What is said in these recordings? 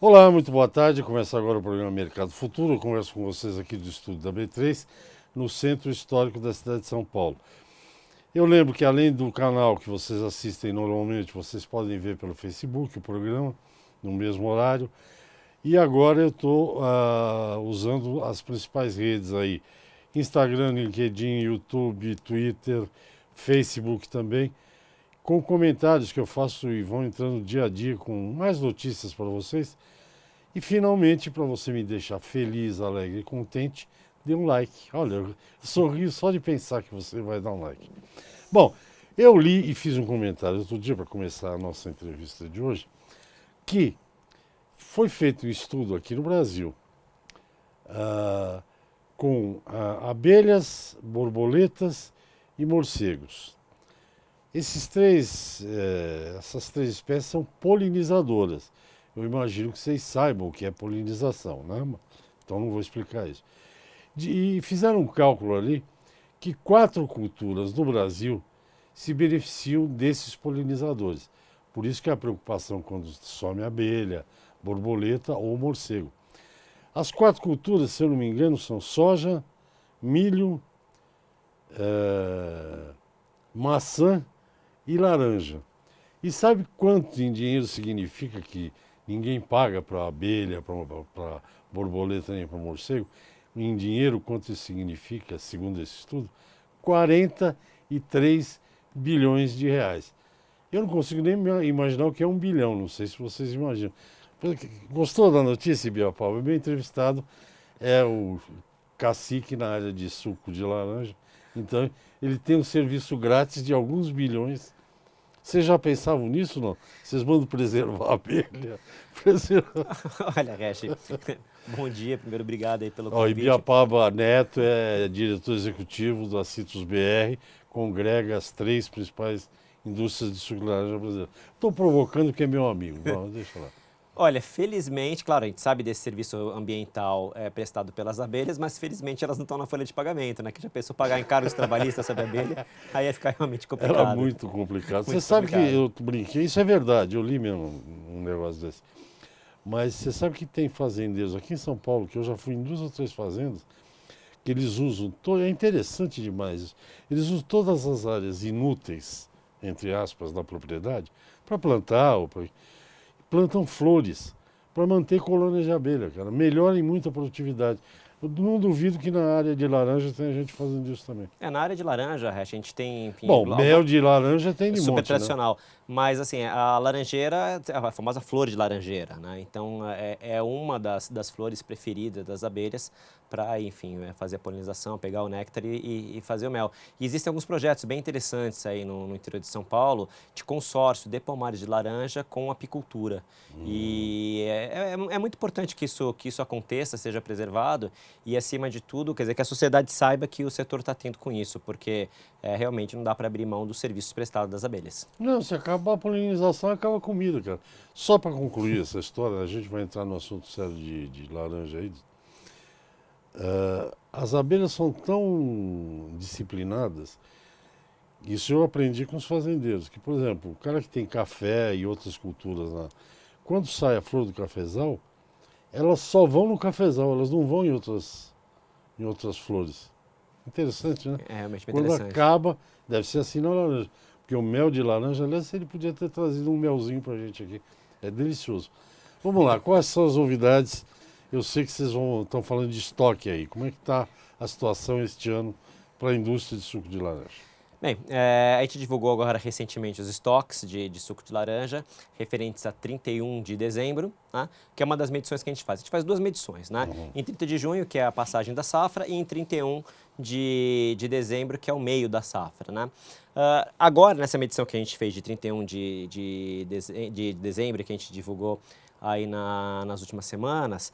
Olá, muito boa tarde. Começa agora o programa Mercado Futuro. Eu converso com vocês aqui do estúdio da B3, no Centro Histórico da cidade de São Paulo. Eu lembro que além do canal que vocês assistem normalmente, vocês podem ver pelo Facebook o programa, no mesmo horário. E agora eu estou usando as principais redes aí, Instagram, LinkedIn, YouTube, Twitter, Facebook também, com comentários que eu faço e vão entrando dia a dia com mais notícias para vocês. E finalmente, para você me deixar feliz, alegre e contente, dê um like. Olha, eu sorrio só de pensar que você vai dar um like. Bom, eu li e fiz um comentário outro dia para começar a nossa entrevista de hoje, que foi feito um estudo aqui no Brasil com abelhas, borboletas e morcegos. Essas três espécies são polinizadoras. Eu imagino que vocês saibam o que é polinização, né? Então não vou explicar isso. E fizeram um cálculo ali que 4 culturas no Brasil se beneficiam desses polinizadores. Por isso que a preocupação quando some abelha, borboleta ou morcego. As 4 culturas, se eu não me engano, são soja, milho, maçã e laranja. E sabe quanto em dinheiro significa que ninguém paga para abelha, para borboleta nem para morcego? Em dinheiro, quanto isso significa, segundo esse estudo? 43 bilhões de reais. Eu não consigo nem imaginar o que é 1 bilhão, não sei se vocês imaginam. Gostou da notícia, Bia Paulo? Meu entrevistado é o cacique na área de suco de laranja. Então, ele tem um serviço grátis de alguns bilhões. Vocês já pensavam nisso, não? Vocês mandam preservar a abelha? Olha, Resch, bom dia. Primeiro, obrigado aí pelo Ó, convite. Ibiapaba Neto é diretor executivo da Citrus BR, congrega as 3 principais indústrias de suco de laranja brasileira. Estou provocando porque é meu amigo. Vamos, deixa lá. Olha, felizmente, claro, a gente sabe desse serviço ambiental prestado pelas abelhas, mas felizmente elas não estão na folha de pagamento, né? Que já pensou pagar encargos trabalhistas sobre a abelha, aí ia ficar realmente complicado. Era muito complicado. Você Muito sabe que complicado. eu brinquei, isso é verdade, eu li mesmo um negócio desse. Mas você sabe que tem fazendeiros aqui em São Paulo, que eu já fui em 2 ou 3 fazendas, que eles usam, é interessante demais isso, eles usam todas as áreas inúteis, entre aspas, da propriedade, para plantar, plantam flores, para manter colônias de abelha, cara. Melhora em muito a produtividade. Eu não duvido que na área de laranja tenha gente fazendo isso também. Na área de laranja, Resch, a gente tem, enfim, Bom, mel de laranja tem de super monte, né? tradicional. Mas, assim, a laranjeira, a famosa flor de laranjeira, né? Então, é uma das flores preferidas das abelhas para, enfim, fazer a polinização, pegar o néctar e fazer o mel. E existem alguns projetos bem interessantes aí no interior de São Paulo, de consórcio de pomares de laranja com apicultura. E é muito importante que isso aconteça, seja preservado e, acima de tudo, quer dizer, que a sociedade saiba que o setor está atento com isso, porque realmente não dá para abrir mão dos serviços prestados das abelhas. Não, se acabar a polinização, acaba a comida, cara. Só para concluir essa história, a gente vai entrar no assunto sério de laranja aí. As abelhas são tão disciplinadas, isso eu aprendi com os fazendeiros, que, por exemplo, o cara que tem café e outras culturas lá, quando sai a flor do cafezal, elas só vão no cafezal, elas não vão em outras flores. Interessante, né? É realmente bem Quando interessante. acaba, deve ser assim na laranja. Porque o mel de laranja, aliás, ele podia ter trazido um melzinho pra gente aqui. É delicioso. Vamos lá, quais são as novidades? Eu sei que vocês estão falando de estoque aí. Como é que está a situação este ano para a indústria de suco de laranja? Bem, a gente divulgou agora recentemente os estoques de suco de laranja, referentes a 31 de dezembro, né, que é uma das medições que a gente faz. A gente faz 2 medições, né? Em 30 de junho, que é a passagem da safra, e em 31 de dezembro, que é o meio da safra, né? Agora, nessa medição que a gente fez de 31 de dezembro, que a gente divulgou aí nas últimas semanas,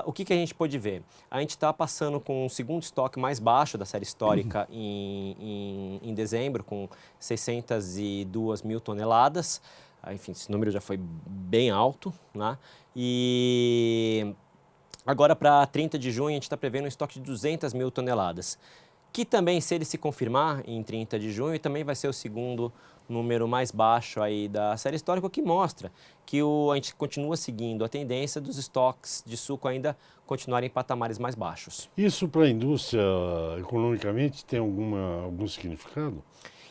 o que a gente pôde ver? A gente está passando com um segundo estoque mais baixo da série histórica em dezembro, com 602 mil toneladas. Enfim, esse número já foi bem alto, né? E agora, para 30 de junho, a gente está prevendo um estoque de 200 mil toneladas. que também, se ele se confirmar em 30 de junho, também vai ser o segundo número mais baixo aí da série histórica, o que mostra que a gente continua seguindo a tendência dos estoques de suco ainda continuarem em patamares mais baixos. Isso para a indústria, economicamente, tem algum significado?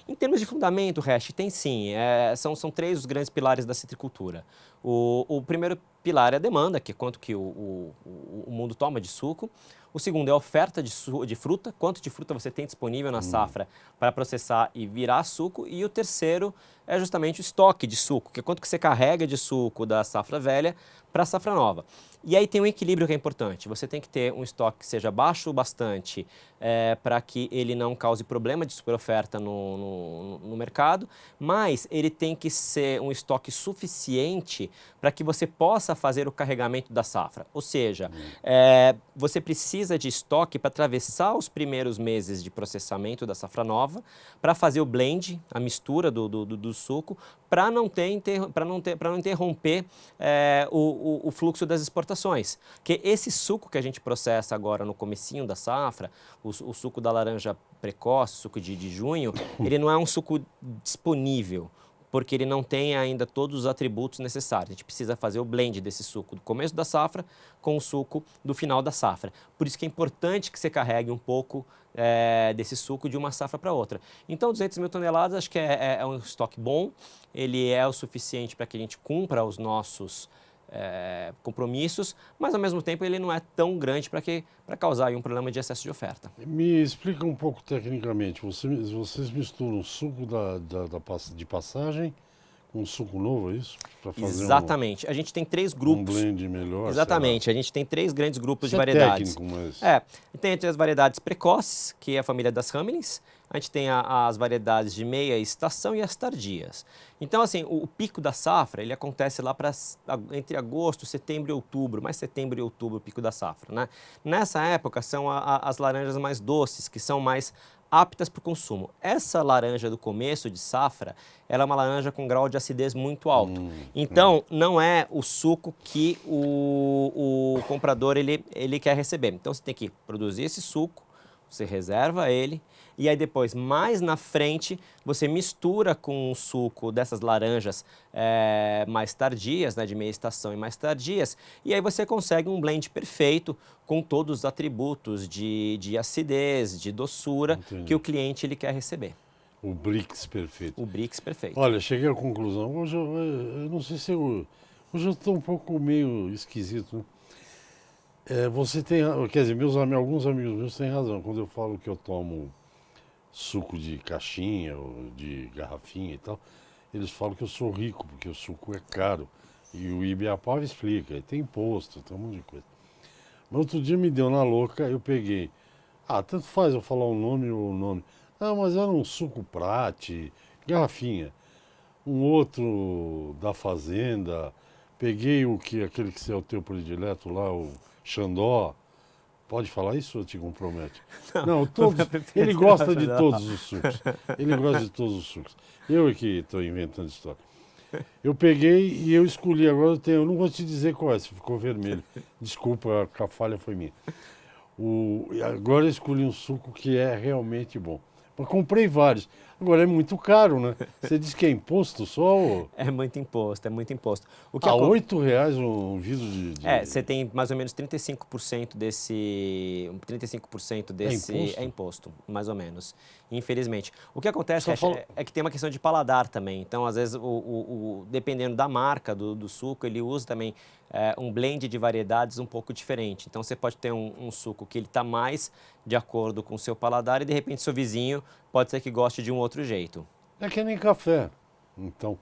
Em termos de fundamento, Hash, tem sim. São três os grandes pilares da citricultura. O primeiro pilar é a demanda, que é quanto que o mundo toma de suco. O segundo é a oferta de fruta, quanto de fruta você tem disponível na safra para processar e virar suco. E o terceiro é justamente o estoque de suco, que é quanto que você carrega de suco da safra velha para a safra nova. E aí tem um equilíbrio que é importante. Você tem que ter um estoque que seja baixo o bastante para que ele não cause problema de superoferta no mercado, mas ele tem que ser um estoque suficiente para que você possa fazer o carregamento da safra. Ou seja, você precisa de estoque para atravessar os primeiros meses de processamento da safra nova, para fazer o blend, a mistura do suco, para não interromper o fluxo das exportações. Porque esse suco que a gente processa agora no comecinho da safra, o suco da laranja precoce, suco de junho, ele não é um suco disponível, porque ele não tem ainda todos os atributos necessários. A gente precisa fazer o blend desse suco do começo da safra com o suco do final da safra. Por isso que é importante que você carregue um pouco desse suco de uma safra para outra. Então, 200 mil toneladas acho que é um estoque bom, ele é o suficiente para que a gente cumpra os nossos compromissos, mas ao mesmo tempo ele não é tão grande para causar aí um problema de excesso de oferta. Me explica um pouco tecnicamente, vocês misturam suco de passagem com suco novo, é isso? Para fazer Exatamente. A gente tem três grupos. Um blend melhor. Exatamente. A gente tem três grandes grupos de Isso variedades. É técnico, mas... Tem as variedades precoces, que é a família das Hamelins. A gente tem as variedades de meia estação e as tardias. Então, assim, o pico da safra, ele acontece lá entre agosto, setembro e outubro, mais setembro e outubro, o pico da safra, né? Nessa época, são as laranjas mais doces, que são mais aptas para o consumo. Essa laranja do começo de safra, ela é uma laranja com grau de acidez muito alto. Então, não é o suco que o comprador ele quer receber. Então, você tem que produzir esse suco, você reserva ele, e aí depois, mais na frente, você mistura com o suco dessas laranjas mais tardias, né, de meia estação e mais tardias, e aí você consegue um blend perfeito com todos os atributos de acidez, de doçura que o cliente ele quer receber. O Brix perfeito. O Brix perfeito. Olha, cheguei à conclusão. Hoje eu não sei se hoje eu estou um pouco meio esquisito, né? Você tem, quer dizer, alguns amigos meus têm razão quando eu falo que eu tomo suco de caixinha ou de garrafinha e tal. Eles falam que eu sou rico porque o suco é caro e o Ibiapava explica, tem imposto, tem um monte de coisa. Mas outro dia me deu na louca, eu peguei. Tanto faz eu falar o nome ou o nome. Mas era um suco Prate, garrafinha. Um outro da Fazenda. Peguei aquele que é o teu predileto lá, o Xandó. Pode falar isso ou te compromete? Não, ele gosta de todos os sucos. Ele gosta de todos os sucos. Eu é que estou inventando história. Eu peguei e eu escolhi. Agora eu não vou te dizer qual é, se ficou vermelho. Desculpa, a falha foi minha. Agora eu escolhi um suco que é realmente bom. Mas comprei vários. Agora é muito caro, né? Você disse que é imposto só? Ou... É muito imposto, é muito imposto. R$8 um vidro de... você tem mais ou menos 35% desse... 35% desse é imposto, mais ou menos, infelizmente. O que acontece é que tem uma questão de paladar também. Então, às vezes, dependendo da marca do suco, ele usa também um blend de variedades um pouco diferente. Então, você pode ter um suco que ele está mais de acordo com o seu paladar e, de repente, seu vizinho pode ser que goste de um outro jeito. É que nem café, então.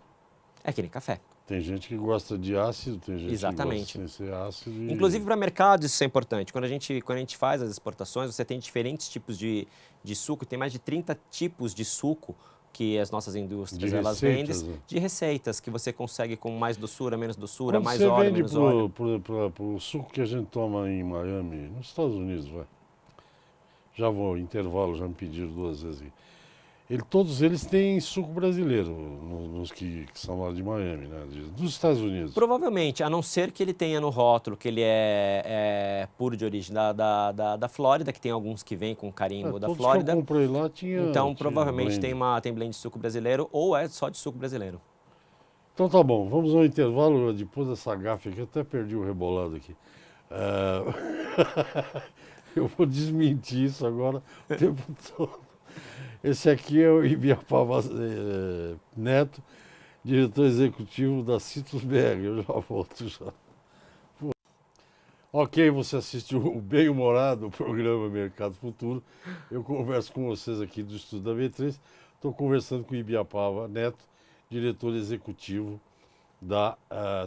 É que nem café. Tem gente que gosta de ácido, tem gente Exatamente. que gosta de ser ácido. Inclusive para mercados isso é importante. Quando a gente faz as exportações, você tem diferentes tipos de suco, tem mais de 30 tipos de suco que as nossas indústrias elas vendem, de receitas que você consegue com mais doçura, menos doçura, mais óleo, menos óleo. Para o suco que a gente toma em Miami, nos Estados Unidos, vai. Já vou, intervalo, já me pediram 2 vezes aqui. Todos eles têm suco brasileiro, nos que são lá de Miami, né? Dos Estados Unidos. Provavelmente, a não ser que ele tenha no rótulo que ele é puro de origem da Flórida, que tem alguns que vêm com carimbo da Todos Flórida. que eu comprei lá Então, tinha provavelmente blend. tem blend de suco brasileiro ou é só de suco brasileiro. Então tá bom, vamos ao intervalo. Depois dessa gafe aqui, eu até perdi o rebolado aqui. Eu vou desmentir isso agora o tempo todo. Esse aqui é o Ibiapava Neto, diretor executivo da Citrus BR. Eu já volto já. Ok, você assistiu o bem-humorado programa Mercado Futuro. Eu converso com vocês aqui do Estudo da B3. Estou conversando com o Ibiapava Neto, diretor executivo da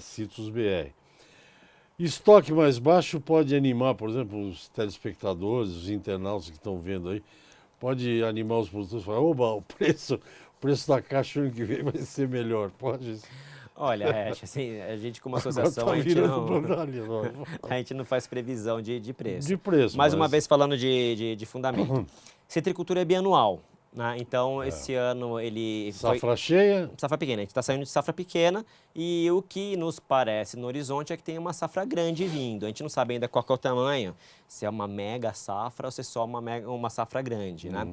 Citrus BR. Estoque mais baixo pode animar, por exemplo, os telespectadores, os internautas que estão vendo aí, pode animar os produtores e falar, oba, o preço da caixa ano que vem vai ser melhor, pode? Olha, assim, a gente como Agora associação, tá a gente virando não, bandalha, a gente não faz previsão de preço. de preço. Mais uma vez falando de fundamento. Citricultura é bianual, né? Então, esse ano ele Safra cheia, safra pequena. A gente está saindo de safra pequena e o que nos parece no horizonte é que tem uma safra grande vindo. A gente não sabe ainda qual que é o tamanho, se é uma mega safra ou se é só uma safra grande, né?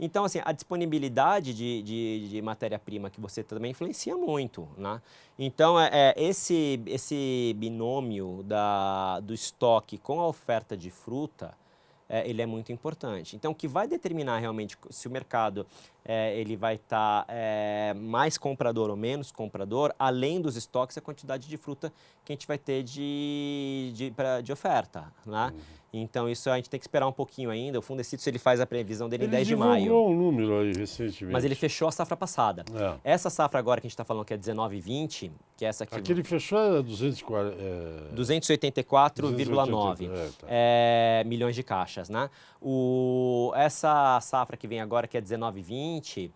Então, assim, a disponibilidade de matéria-prima que você também influencia muito, né? Então, esse binômio do estoque com a oferta de fruta, ele é muito importante. Então, o que vai determinar realmente se o mercado ele vai estar mais comprador ou menos comprador, além dos estoques, é a quantidade de fruta que a gente vai ter de oferta, né? Então, isso a gente tem que esperar um pouquinho ainda. O Fundecitrus, ele faz a previsão dele em 10 de maio. Ele divulgou um número aí recentemente. Mas ele fechou a safra passada. Essa safra agora que a gente está falando, que é 19,20, que é essa aqui... Aquele fechou é 240... 284,9 milhões de caixas, né? Essa safra que vem agora, que é 19,20,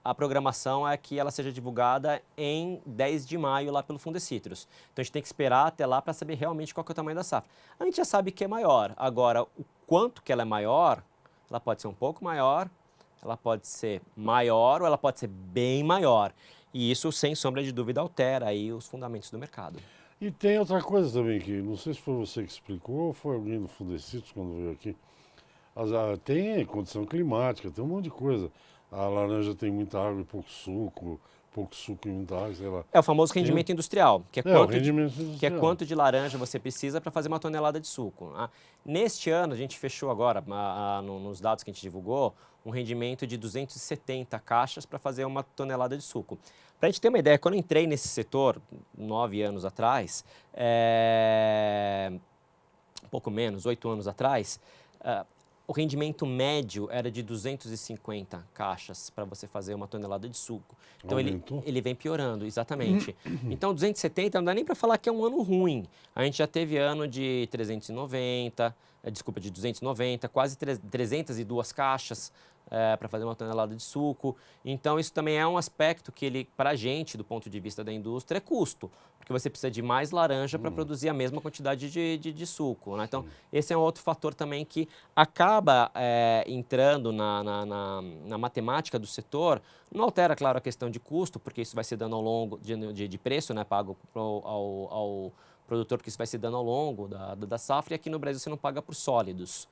a programação é que ela seja divulgada em 10 de maio lá pelo Fundecitrus. Então a gente tem que esperar até lá para saber realmente qual que é o tamanho da safra. A gente já sabe que é maior. Agora, o quanto que ela é maior, ela pode ser um pouco maior, ela pode ser maior ou ela pode ser bem maior. E isso, sem sombra de dúvida, altera aí os fundamentos do mercado. E tem outra coisa também que, não sei se foi você que explicou ou foi alguém do Fundecitrus quando veio aqui. Tem condição climática, tem um monte de coisa. A laranja tem muita água e pouco suco e muita água, sei lá. É o famoso rendimento industrial, que é quanto de laranja você precisa para fazer uma tonelada de suco. Neste ano, a gente fechou agora, nos dados que a gente divulgou, um rendimento de 270 caixas para fazer uma tonelada de suco. Para a gente ter uma ideia, quando eu entrei nesse setor, 9 anos atrás, um pouco menos, 8 anos atrás, o rendimento médio era de 250 caixas para você fazer uma tonelada de suco. Então ele vem piorando, exatamente. Então 270 não dá nem para falar que é um ano ruim. A gente já teve ano de 290, quase 302 caixas para fazer uma tonelada de suco. Então isso também é um aspecto que para a gente, do ponto de vista da indústria, é custo. Porque você precisa de mais laranja para produzir a mesma quantidade de suco, né? Então, esse é um outro fator também que acaba entrando na matemática do setor. Não altera, claro, a questão de custo, porque isso vai se dando ao longo de preço, né, pago ao produtor, porque isso vai se dando ao longo da safra. E aqui no Brasil você não paga por sólidos,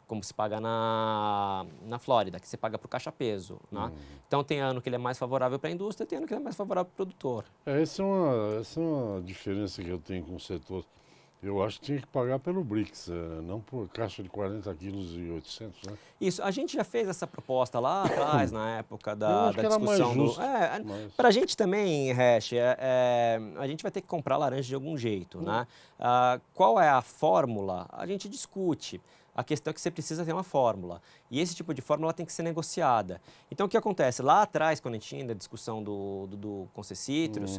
como se paga na Flórida, que você paga por caixa-peso, né? Então, tem ano que ele é mais favorável para a indústria, tem ano que ele é mais favorável para o produtor. Essa é uma diferença que eu tenho com o setor. Eu acho que tinha que pagar pelo BRICS, não por caixa de 40 quilos e 800, né? Isso, a gente já fez essa proposta lá atrás, na época da acho que era discussão mais justo, Para a gente também, Hash, a gente vai ter que comprar laranja de algum jeito, né? Qual é a fórmula? A gente discute. A questão é que você precisa ter uma fórmula. E esse tipo de fórmula tem que ser negociada. Então, o que acontece? Lá atrás, quando a gente tinha a discussão do Concecitrus,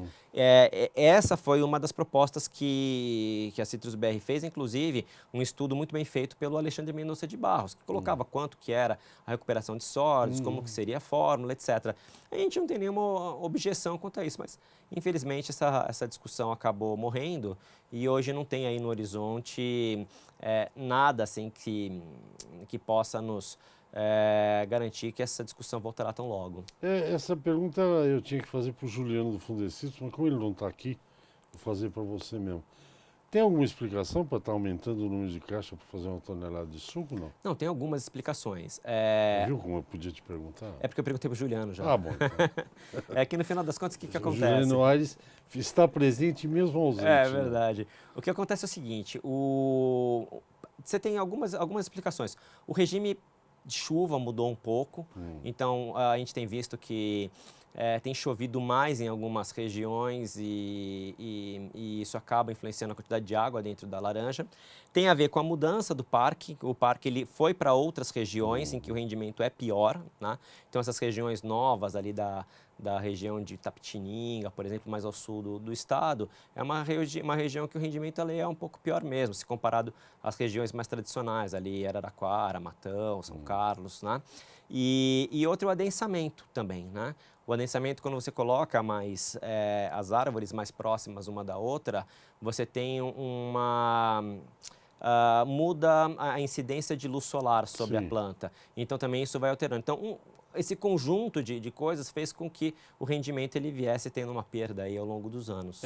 essa foi uma das propostas que a Citrus BR fez, inclusive, um estudo muito bem feito pelo Alexandre Mendonça de Barros, que colocava quanto que era a recuperação de sólidos, como que seria a fórmula, etc. A gente não tem nenhuma objeção quanto a isso, mas, infelizmente, essa discussão acabou morrendo e hoje não tem aí no horizonte nada assim que possa nos garantir que essa discussão voltará tão logo. Essa pergunta eu tinha que fazer para o Juliano do Fundecitos, mas como ele não está aqui, vou fazer para você mesmo. Tem alguma explicação para estar aumentando o número de caixa para fazer uma tonelada de suco, não? Não, tem algumas explicações. Viu como eu podia te perguntar? É porque eu perguntei para o Juliano já. Ah, bom. Então. É que no final das contas, o que O acontece? Juliano Aires está presente mesmo ausente. É né? verdade. O que acontece é o seguinte, você tem algumas explicações. O regime de chuva mudou um pouco, então a gente tem visto que tem chovido mais em algumas regiões e isso acaba influenciando a quantidade de água dentro da laranja. Tem a ver com a mudança do parque. O parque ele foi para outras regiões em que o rendimento é pior, né? Então essas regiões novas ali da região de Tapetininga, por exemplo, mais ao sul do estado, é uma região que o rendimento ali é um pouco pior mesmo, se comparado às regiões mais tradicionais, ali Araraquara, Matão, São Carlos, né? E outro é o adensamento também, né? O adensamento, quando você coloca mais as árvores mais próximas uma da outra, você tem muda a incidência de luz solar sobre Sim. a planta. Então, também isso vai alterando. Então, esse conjunto de coisas fez com que o rendimento ele viesse tendo uma perda aí ao longo dos anos.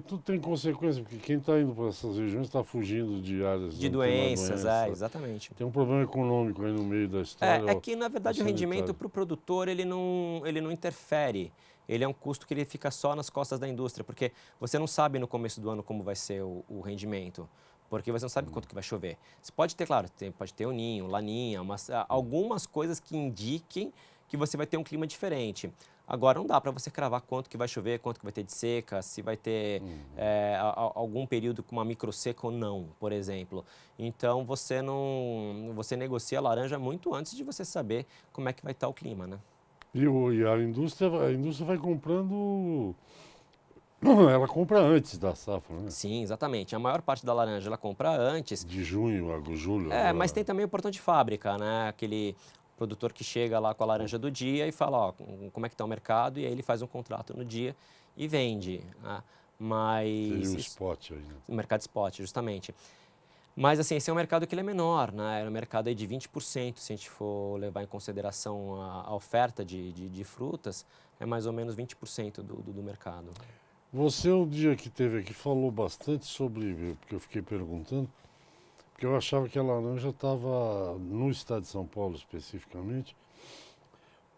Tudo tem consequência, porque quem está indo para essas regiões está fugindo de áreas De onde tem uma doenças, doença. exatamente. Tem um problema econômico aí no meio da história. É que, na verdade, o rendimento sanitário. para o produtor ele não interfere. Ele é um custo que ele fica só nas costas da indústria, porque você não sabe no começo do ano como vai ser o rendimento, porque você não sabe quanto que vai chover. Você pode ter, claro, pode ter o ninho, laninha, algumas coisas que indiquem que você vai ter um clima diferente. Agora, não dá para você cravar quanto que vai chover, quanto que vai ter de seca, se vai ter algum período com uma microseca ou não, por exemplo. Então, você negocia a laranja muito antes de você saber como é que vai estar o clima, né? E a indústria vai comprando. Ela compra antes da safra, né? Sim, exatamente. A maior parte da laranja ela compra antes. De junho a julho. Agora. Mas tem também o portão de fábrica, né? Aquele produtor que chega lá com a laranja do dia e fala, ó, como é que está o mercado, e aí ele faz um contrato no dia e vende, né? Mas... Seria um spot aí, né? O mercado spot, justamente. Mas, assim, esse é um mercado que ele é menor, né? É um mercado aí de 20%, se a gente for levar em consideração a oferta de frutas, é mais ou menos 20% do mercado. Você, o dia que teve aqui, falou bastante sobre, porque eu fiquei perguntando, porque eu achava que a laranja estava, no estado de São Paulo especificamente,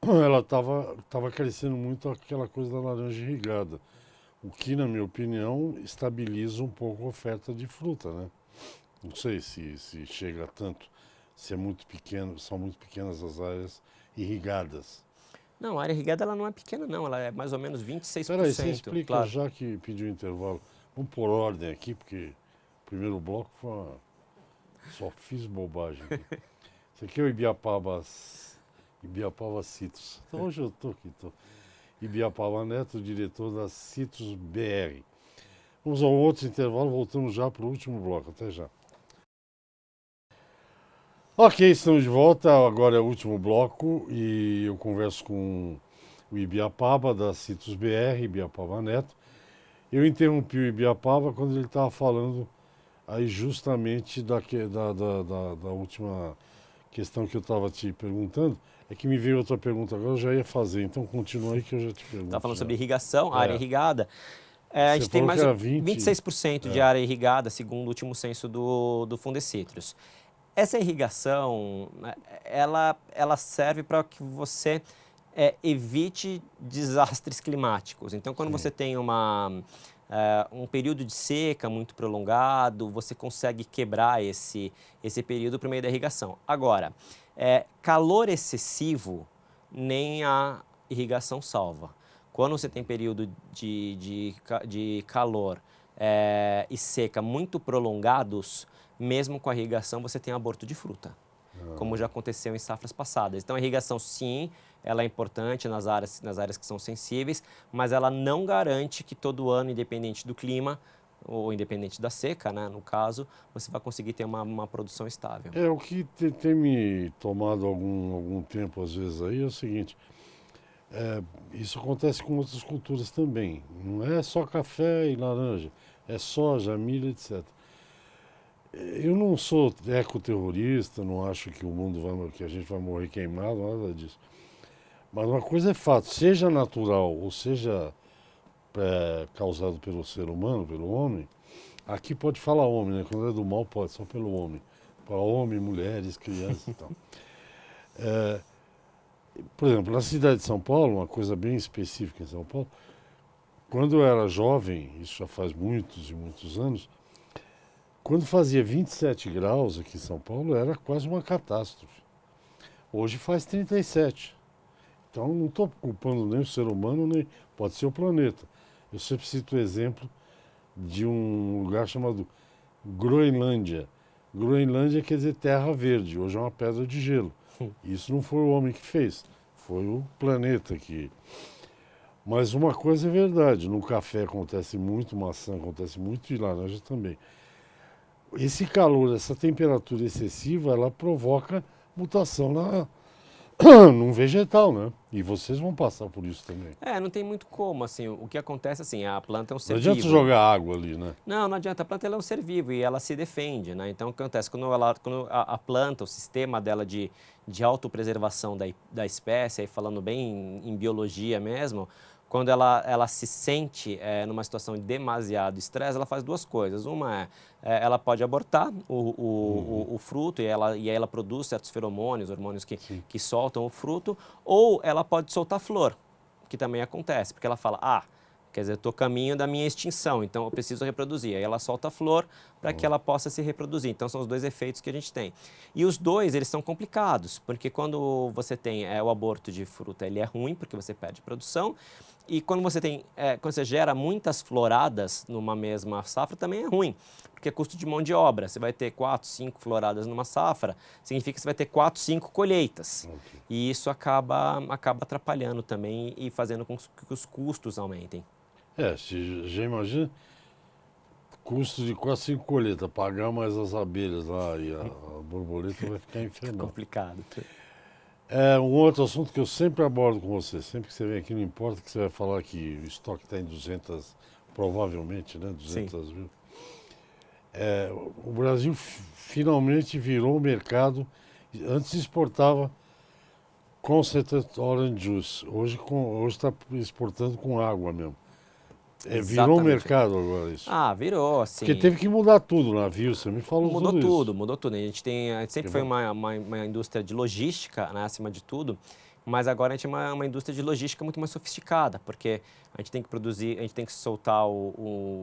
ela estava crescendo muito aquela coisa da laranja irrigada, o que, na minha opinião, estabiliza um pouco a oferta de fruta, né? Não sei se chega a tanto, se é muito pequeno, são muito pequenas as áreas irrigadas. Não, a área irrigada ela não é pequena, não. Ela é mais ou menos 26%. Espera aí, você explica, claro. já que pediu intervalo. Vamos por ordem aqui, porque o primeiro bloco só fiz bobagem aqui. Esse aqui é o Ibiapaba Citrus. Então hoje eu estou aqui. Ibiapaba Neto, diretor da Citrus BR. Vamos a um outro intervalo, voltamos já para o último bloco. Até já. Ok, estamos de volta. Agora é o último bloco e eu converso com o Ibiapaba da Citrus BR, Ibiapaba Neto. Eu interrompi o Ibiapaba quando ele estava falando aí justamente da última questão que eu estava te perguntando. É que me veio outra pergunta agora, eu já ia fazer. Então continua aí que eu já te pergunto. Estava falando sobre irrigação, a área irrigada. Você A gente tem falou mais que era 26% de área irrigada, segundo o último censo do Fundecitrus. Essa irrigação, ela serve para que você evite desastres climáticos. Então, quando você tem um período de seca muito prolongado, você consegue quebrar esse período por meio da irrigação. Agora, calor excessivo, nem a irrigação salva. Quando você tem período de calor e seca muito prolongados, mesmo com a irrigação, você tem aborto de fruta, como já aconteceu em safras passadas. Então, a irrigação, sim, ela é importante nas áreas que são sensíveis, mas ela não garante que todo ano, independente do clima, ou independente da seca, né, no caso, você vai conseguir ter uma produção estável. O que tem me tomado algum tempo, às vezes, aí é o seguinte, isso acontece com outras culturas também, não é só café e laranja, é soja, milho, etc. Eu não sou ecoterrorista, não acho que o mundo que a gente vai morrer queimado, nada disso. Mas uma coisa é fato, seja natural ou seja causado pelo ser humano, pelo homem, aqui pode falar homem, né? Quando é do mal pode, só pelo homem. Para homem, mulheres, crianças e tal. Por exemplo, na cidade de São Paulo, uma coisa bem específica em São Paulo, quando eu era jovem, isso já faz muitos e muitos anos, quando fazia 27 graus aqui em São Paulo, era quase uma catástrofe. Hoje faz 37. Então não estou culpando nem o ser humano, nem pode ser o planeta. Eu sempre cito o exemplo de um lugar chamado Groenlândia. Groenlândia quer dizer terra verde, hoje é uma pedra de gelo. Isso não foi o homem que fez, foi o planeta que... Mas uma coisa é verdade, no café acontece muito, maçã acontece muito e laranja também. Esse calor, essa temperatura excessiva, ela provoca mutação num vegetal, né? E vocês vão passar por isso também. Não tem muito como, assim, o que acontece, assim, a planta é um ser Não vivo. adianta jogar água ali, né? Não adianta, a planta ela é um ser vivo e ela se defende, né? Então, o que acontece? Quando a planta, o sistema dela de autopreservação da espécie, aí falando bem em biologia mesmo, quando ela se sente numa situação de demasiado estresse, ela faz duas coisas. Uma ela pode abortar o fruto e aí ela produz certos feromônios, hormônios que soltam o fruto, ou ela pode soltar flor, que também acontece, porque ela fala, quer dizer, eu estou caminho da minha extinção, então eu preciso reproduzir. Aí ela solta a flor para que ela possa se reproduzir. Então são os dois efeitos que a gente tem. E os dois, eles são complicados, porque quando você tem o aborto de fruta, ele é ruim, porque você perde produção. E quando quando você gera muitas floradas numa mesma safra, também é ruim, porque é custo de mão de obra. Você vai ter 4, 5 floradas numa safra, significa que você vai ter 4, 5 colheitas. Okay. E isso acaba atrapalhando também e fazendo com que os custos aumentem. Você já imagina, custo de quase 5 colheitas, pagar mais as abelhas lá e a borboleta vai ficar infernal. Complicado. Um outro assunto que eu sempre abordo com você, sempre que você vem aqui, não importa que você vai falar que o estoque está em 200, provavelmente, né, 200 mil. O Brasil finalmente virou um mercado, antes exportava concentrated orange juice, hoje está exportando com água mesmo. Virou um mercado agora isso. Virou, assim. Porque teve que mudar tudo o navio, você me falou tudo isso. Mudou tudo. A gente sempre foi uma indústria de logística, né, acima de tudo, mas agora a gente é uma indústria de logística muito mais sofisticada, porque a gente tem que produzir, a gente tem que soltar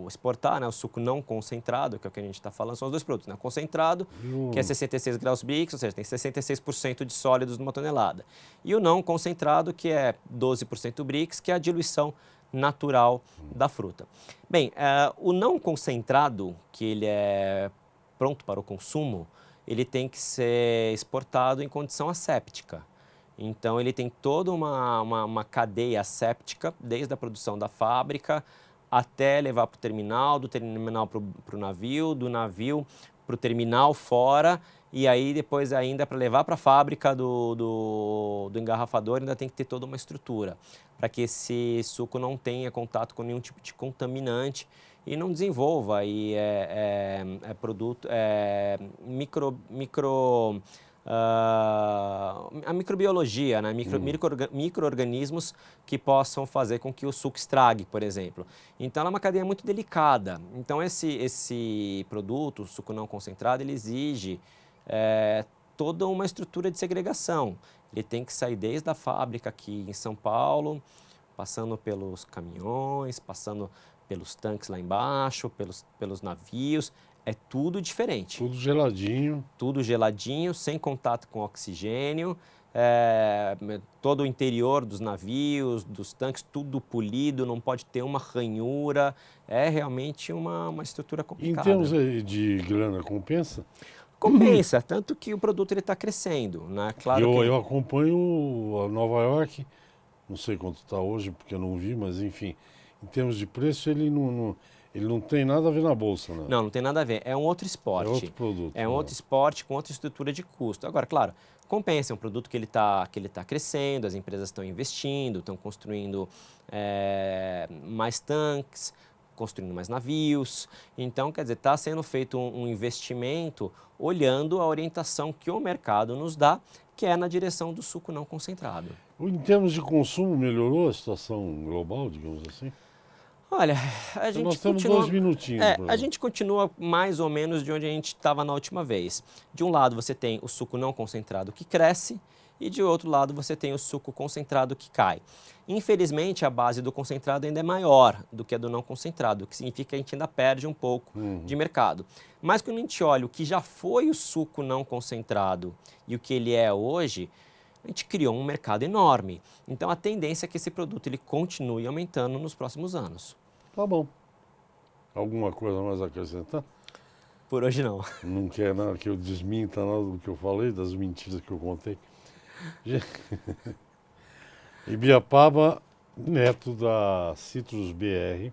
exportar, né, o suco não concentrado, que é o que a gente está falando, são os dois produtos, né? Concentrado, que é 66 graus Brix, ou seja, tem 66% de sólidos numa tonelada. E o não concentrado, que é 12% Brix, que é a diluição natural da fruta. Bem, o não concentrado, que ele é pronto para o consumo, ele tem que ser exportado em condição asséptica. Então, ele tem toda uma cadeia asséptica, desde a produção da fábrica até levar para o terminal, do terminal para o navio, do navio para o terminal fora, e aí depois ainda para levar para a fábrica do engarrafador ainda tem que ter toda uma estrutura para que esse suco não tenha contato com nenhum tipo de contaminante e não desenvolva aí a microbiologia, né? Micro-organismos que possam fazer com que o suco estrague, por exemplo. Então, ela é uma cadeia muito delicada. Então, esse produto, o suco não concentrado, ele exige toda uma estrutura de segregação. Ele tem que sair desde a fábrica aqui em São Paulo, passando pelos caminhões, passando pelos tanques lá embaixo, pelos navios. É tudo diferente. Tudo geladinho. Tudo geladinho, sem contato com oxigênio. Todo o interior dos navios, dos tanques, tudo polido, não pode ter uma ranhura. É realmente uma estrutura complicada. Em termos de grana, compensa? Compensa, tanto que o produto está crescendo, né? Claro eu acompanho a Nova York, não sei quanto está hoje, porque eu não vi, mas enfim, em termos de preço, ele não tem nada a ver na bolsa, né? Não tem nada a ver. É um outro esporte. É outro produto. É um outro esporte com outra estrutura de custo. Agora, claro, compensa. É um produto que ele tá crescendo, as empresas estão investindo, estão construindo mais tanques, construindo mais navios. Então, quer dizer, está sendo feito um investimento olhando a orientação que o mercado nos dá, que é na direção do suco não concentrado. Em termos de consumo, melhorou a situação global, digamos assim? Olha, a gente Nós temos continua, 2 minutinhos. a gente continua mais ou menos de onde a gente estava na última vez. De um lado você tem o suco não concentrado que cresce e de outro lado você tem o suco concentrado que cai. Infelizmente a base do concentrado ainda é maior do que a do não concentrado, o que significa que a gente ainda perde um pouco de mercado. Mas quando a gente olha o que já foi o suco não concentrado e o que ele é hoje, a gente criou um mercado enorme. Então a tendência é que esse produto ele continue aumentando nos próximos anos. Tá bom. Alguma coisa mais a acrescentar? Por hoje não. Não quer nada que eu desminta nada do que eu falei, das mentiras que eu contei. Ibiapaba, neto da Citrus BR.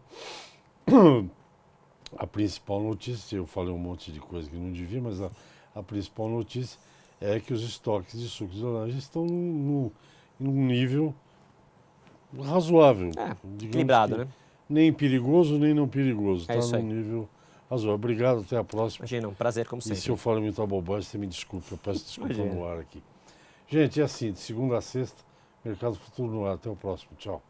A principal notícia, eu falei um monte de coisa que não devia, mas a principal notícia é que os estoques de sucos de laranja estão num nível razoável. Equilibrado, né? Nem perigoso, nem não perigoso. É Está isso aí. num nível razoável. Obrigado, até a próxima. Imagina, um prazer como E sempre. se eu falo muita bobagem, você me desculpe, eu peço desculpa Imagina. no ar aqui. Gente, é assim, de segunda a sexta, Mercado Futuro no ar. Até o próximo. Tchau.